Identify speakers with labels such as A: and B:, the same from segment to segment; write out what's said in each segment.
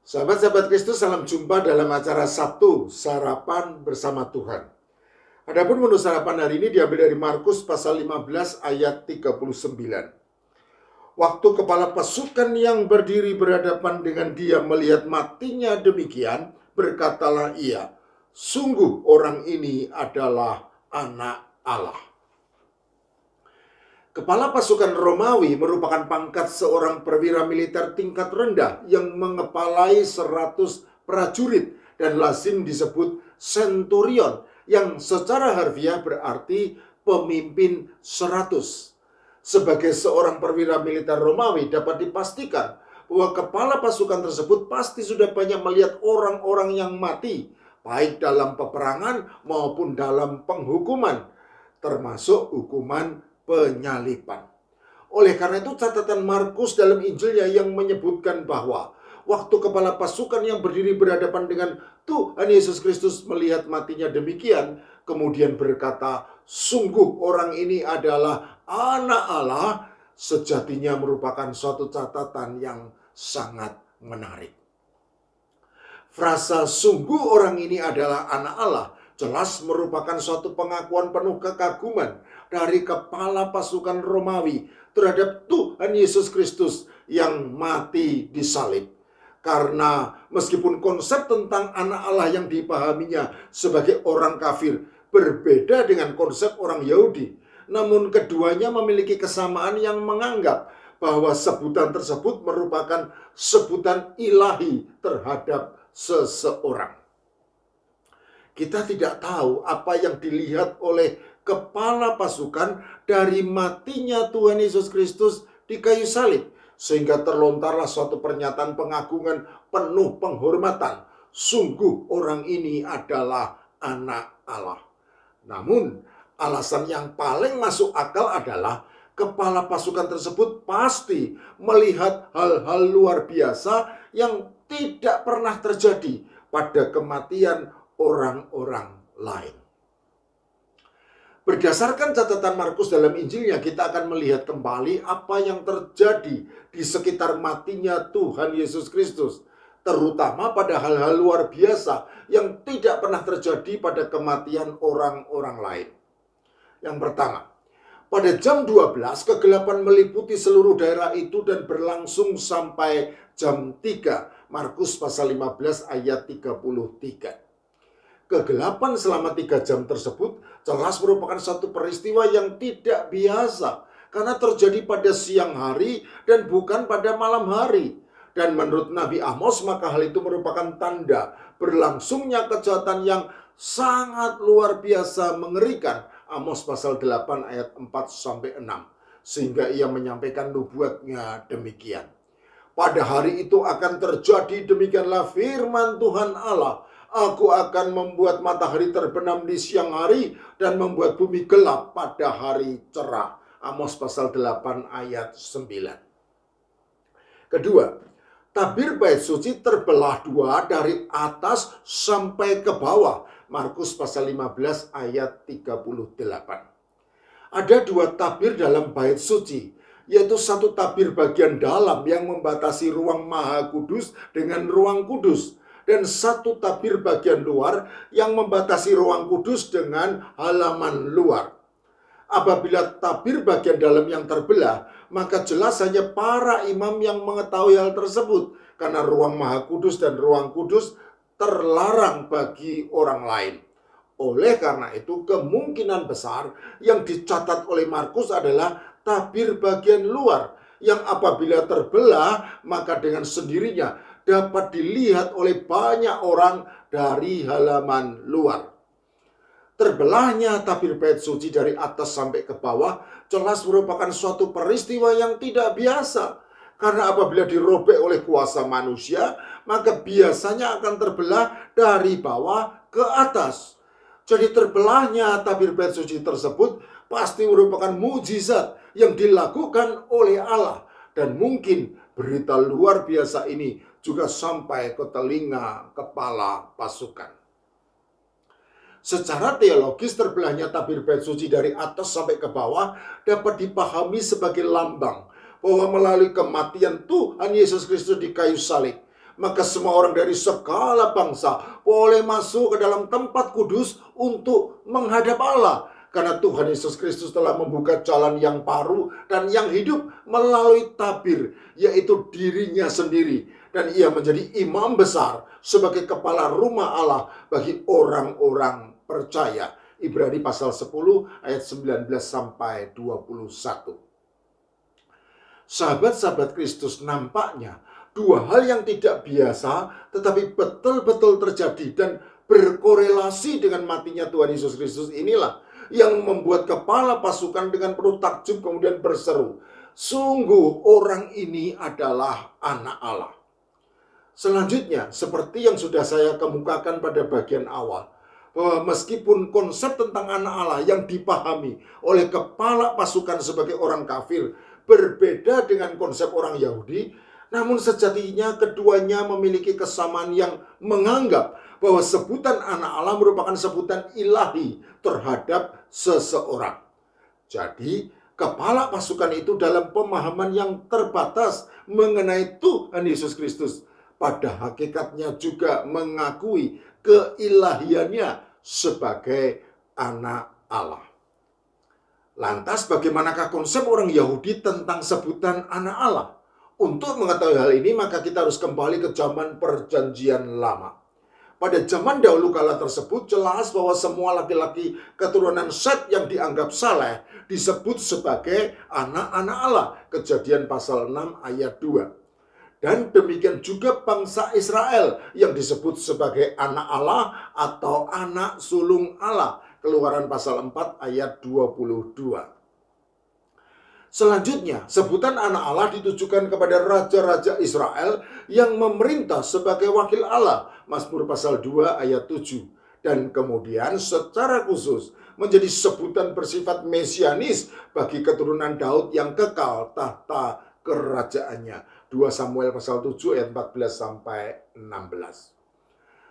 A: Sahabat-sahabat Kristus, salam jumpa dalam acara Sabtu, Sarapan Bersama Tuhan. Adapun menu sarapan hari ini diambil dari Markus pasal 15 ayat 39. Waktu kepala pasukan yang berdiri berhadapan dengan dia melihat matinya demikian, berkatalah ia, sungguh orang ini adalah anak Allah. Kepala pasukan Romawi merupakan pangkat seorang perwira militer tingkat rendah yang mengepalai 100 prajurit dan lazim disebut centurion yang secara harfiah berarti pemimpin 100. Sebagai seorang perwira militer Romawi dapat dipastikan bahwa kepala pasukan tersebut pasti sudah banyak melihat orang-orang yang mati, baik dalam peperangan maupun dalam penghukuman, termasuk hukuman penyaliban. Oleh karena itu catatan Markus dalam Injilnya yang menyebutkan bahwa waktu kepala pasukan yang berdiri berhadapan dengan Tuhan Yesus Kristus melihat matinya demikian, kemudian berkata, sungguh orang ini adalah anak Allah, sejatinya merupakan suatu catatan yang sangat menarik. Frasa sungguh orang ini adalah anak Allah jelas merupakan suatu pengakuan penuh kekaguman dari kepala pasukan Romawi terhadap Tuhan Yesus Kristus yang mati di salib. Karena meskipun konsep tentang anak Allah yang dipahaminya sebagai orang kafir berbeda dengan konsep orang Yahudi, namun keduanya memiliki kesamaan yang menganggap bahwa sebutan tersebut merupakan sebutan ilahi terhadap seseorang. Kita tidak tahu apa yang dilihat oleh kepala pasukan dari matinya Tuhan Yesus Kristus di kayu salib, sehingga terlontarlah suatu pernyataan pengagungan penuh penghormatan. Sungguh orang ini adalah anak Allah. Namun, alasan yang paling masuk akal adalah kepala pasukan tersebut pasti melihat hal-hal luar biasa yang tidak pernah terjadi pada kematian orang-orang lain. Berdasarkan catatan Markus dalam Injilnya, kita akan melihat kembali apa yang terjadi di sekitar matinya Tuhan Yesus Kristus, terutama pada hal-hal luar biasa yang tidak pernah terjadi pada kematian orang-orang lain. Yang pertama, pada jam 12, kegelapan meliputi seluruh daerah itu dan berlangsung sampai jam 3. Markus pasal 15 ayat 33. Kegelapan selama 3 jam tersebut jelas merupakan satu peristiwa yang tidak biasa karena terjadi pada siang hari dan bukan pada malam hari. Dan menurut Nabi Amos, maka hal itu merupakan tanda berlangsungnya kejahatan yang sangat luar biasa mengerikan. Amos pasal 8 ayat 4-6. Sehingga ia menyampaikan nubuatnya demikian. Pada hari itu akan terjadi demikianlah firman Tuhan Allah. Aku akan membuat matahari terbenam di siang hari dan membuat bumi gelap pada hari cerah. Amos pasal 8 ayat 9. Kedua, tabir bait suci terbelah dua dari atas sampai ke bawah. Markus pasal 15 ayat 38. Ada dua tabir dalam bait suci, yaitu satu tabir bagian dalam yang membatasi ruang Maha Kudus dengan ruang kudus, dan satu tabir bagian luar yang membatasi ruang kudus dengan halaman luar. Apabila tabir bagian dalam yang terbelah, maka jelas hanya para imam yang mengetahui hal tersebut, karena ruang Maha Kudus dan ruang kudus terlarang bagi orang lain. Oleh karena itu, kemungkinan besar yang dicatat oleh Markus adalah tabir bagian luar, yang apabila terbelah, maka dengan sendirinya dapat dilihat oleh banyak orang dari halaman luar. Terbelahnya tabir bait suci dari atas sampai ke bawah jelas merupakan suatu peristiwa yang tidak biasa. Karena apabila dirobek oleh kuasa manusia, maka biasanya akan terbelah dari bawah ke atas. Jadi terbelahnya tabir bait suci tersebut pasti merupakan mukjizat yang dilakukan oleh Allah. Dan mungkin berita luar biasa ini juga sampai ke telinga kepala pasukan. Secara teologis, terbelahnya tabir bait suci dari atas sampai ke bawah dapat dipahami sebagai lambang bahwa melalui kematian Tuhan Yesus Kristus di kayu salib, maka semua orang dari segala bangsa boleh masuk ke dalam tempat kudus untuk menghadap Allah. Karena Tuhan Yesus Kristus telah membuka jalan yang baru dan yang hidup melalui tabir, yaitu dirinya sendiri. Dan ia menjadi imam besar sebagai kepala rumah Allah bagi orang-orang percaya. Ibrani pasal 10 ayat 19 sampai 21. Sahabat-sahabat Kristus, nampaknya dua hal yang tidak biasa tetapi betul-betul terjadi dan berkorelasi dengan matinya Tuhan Yesus Kristus inilah yang membuat kepala pasukan dengan penuh takjub kemudian berseru, sungguh orang ini adalah anak Allah. Selanjutnya, seperti yang sudah saya kemukakan pada bagian awal, bahwa meskipun konsep tentang anak Allah yang dipahami oleh kepala pasukan sebagai orang kafir berbeda dengan konsep orang Yahudi, namun sejatinya keduanya memiliki kesamaan yang menganggap bahwa sebutan anak Allah merupakan sebutan ilahi terhadap seseorang. Jadi, kepala pasukan itu dalam pemahaman yang terbatas mengenai Tuhan Yesus Kristus, pada hakikatnya juga mengakui keilahiannya sebagai anak Allah. Lantas bagaimanakah konsep orang Yahudi tentang sebutan anak Allah? Untuk mengetahui hal ini maka kita harus kembali ke zaman Perjanjian Lama. Pada zaman dahulu kala tersebut jelas bahwa semua laki-laki keturunan Set yang dianggap saleh disebut sebagai anak-anak Allah. Kejadian pasal 6 ayat 2. Dan demikian juga bangsa Israel yang disebut sebagai anak Allah atau anak sulung Allah. Keluaran pasal 4 ayat 22. Selanjutnya, sebutan anak Allah ditujukan kepada raja-raja Israel yang memerintah sebagai wakil Allah. Mazmur pasal 2 ayat 7. Dan kemudian secara khusus menjadi sebutan bersifat mesianis bagi keturunan Daud yang kekal tahta kerajaannya. 2 Samuel pasal 7 ayat 14 sampai 16.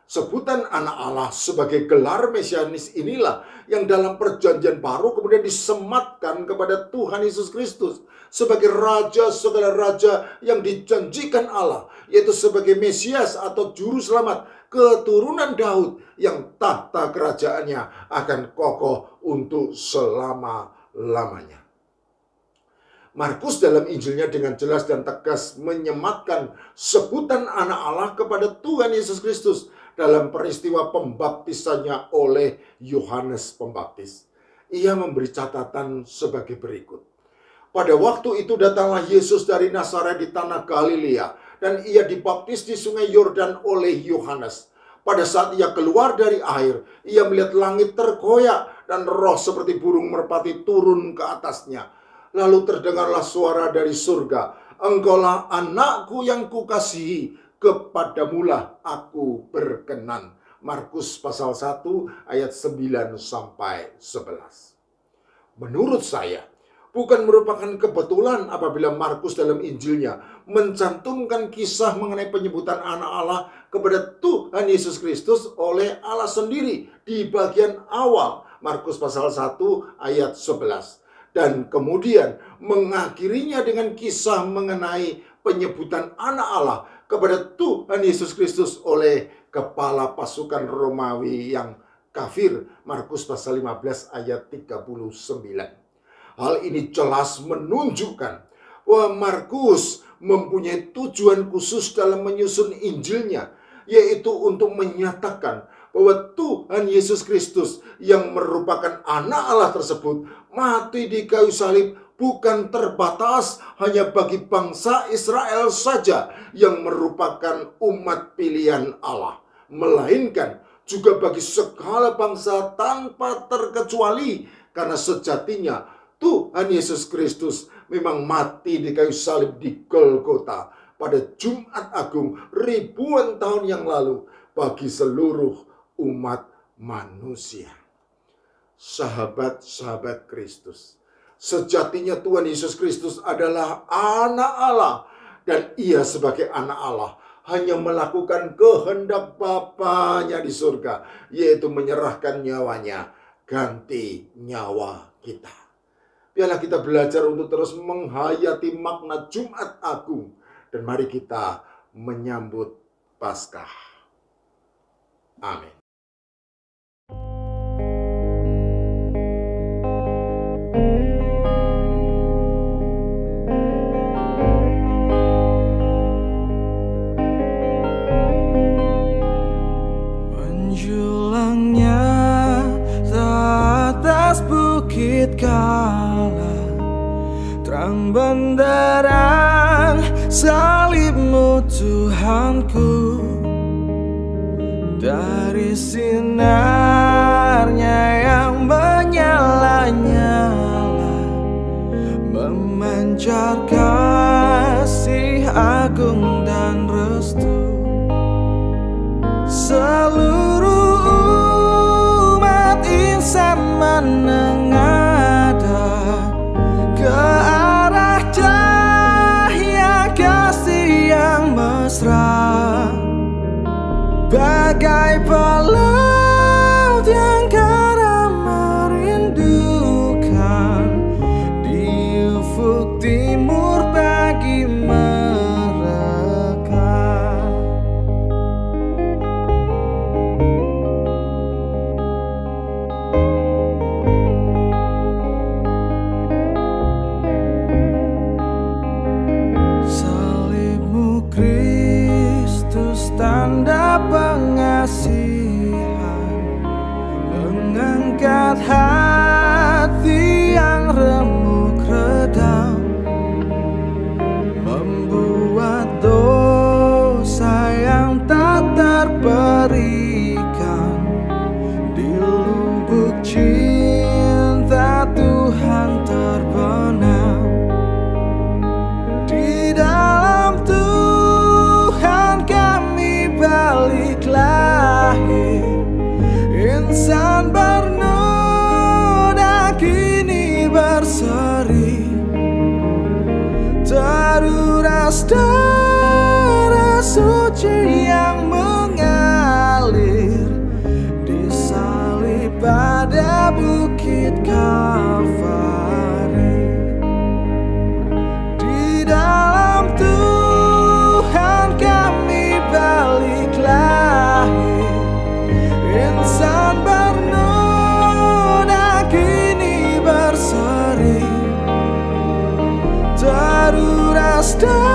A: Sebutan anak Allah sebagai gelar mesianis inilah yang dalam perjanjian baru kemudian disematkan kepada Tuhan Yesus Kristus sebagai raja segala raja yang dijanjikan Allah, yaitu sebagai Mesias atau juru selamat keturunan Daud yang tahta kerajaannya akan kokoh untuk selama-lamanya. Markus dalam Injilnya dengan jelas dan tegas menyematkan sebutan anak Allah kepada Tuhan Yesus Kristus dalam peristiwa pembaptisannya oleh Yohanes Pembaptis. Ia memberi catatan sebagai berikut. Pada waktu itu datanglah Yesus dari Nazaret di tanah Galilea, dan ia dibaptis di sungai Yordan oleh Yohanes. Pada saat ia keluar dari air, ia melihat langit terkoyak dan roh seperti burung merpati turun ke atasnya. Lalu terdengarlah suara dari surga, "Engkaulah anakku yang kukasihi, kepadamulah aku berkenan." Markus pasal 1 ayat 9 sampai 11. Menurut saya, bukan merupakan kebetulan apabila Markus dalam Injilnya mencantumkan kisah mengenai penyebutan anak Allah kepada Tuhan Yesus Kristus oleh Allah sendiri di bagian awal Markus pasal 1 ayat 11. Dan kemudian mengakhirinya dengan kisah mengenai penyebutan anak Allah kepada Tuhan Yesus Kristus oleh kepala pasukan Romawi yang kafir. Markus pasal 15 ayat 39. Hal ini jelas menunjukkan bahwa Markus mempunyai tujuan khusus dalam menyusun Injilnya, yaitu untuk menyatakan bahwa Tuhan Yesus Kristus yang merupakan anak Allah tersebut mati di kayu salib bukan terbatas hanya bagi bangsa Israel saja yang merupakan umat pilihan Allah, melainkan juga bagi segala bangsa tanpa terkecuali, karena sejatinya Tuhan Yesus Kristus memang mati di kayu salib di Golgota pada Jumat Agung ribuan tahun yang lalu bagi seluruh umat manusia. Sahabat-sahabat Kristus, sejatinya Tuhan Yesus Kristus adalah anak Allah, dan ia sebagai anak Allah hanya melakukan kehendak Bapanya di surga, yaitu menyerahkan nyawanya ganti nyawa kita. Biarlah kita belajar untuk terus menghayati makna Jumat Agung, dan mari kita menyambut Paskah. Amin.
B: Menjulangnya atas bukit kala, terang benderang salib-Mu Tuhanku. Dari sinarnya yang menyala-nyala, memancar kasih agung dan restu. Seluruh umat insan menengadah ke arah cahaya kasih yang mesra, bagai pelaut yang karam merindukan di ufuk timur bagi mereka. Salib-Mu Kristus, tanda pengasihan, mengangkat hati yang remuk redam, membuat dosa yang tak terperikan di lubuk cinta Tuhan terbenam. Di dalam Tuhan kami balik lahir, insan bernoda kini berseri, teruras darah suci yang mengalir di salib pada bukit Kalvari. Di dalam Tuhan kami balik lahir, insan bernoda kini berseri, teruras darah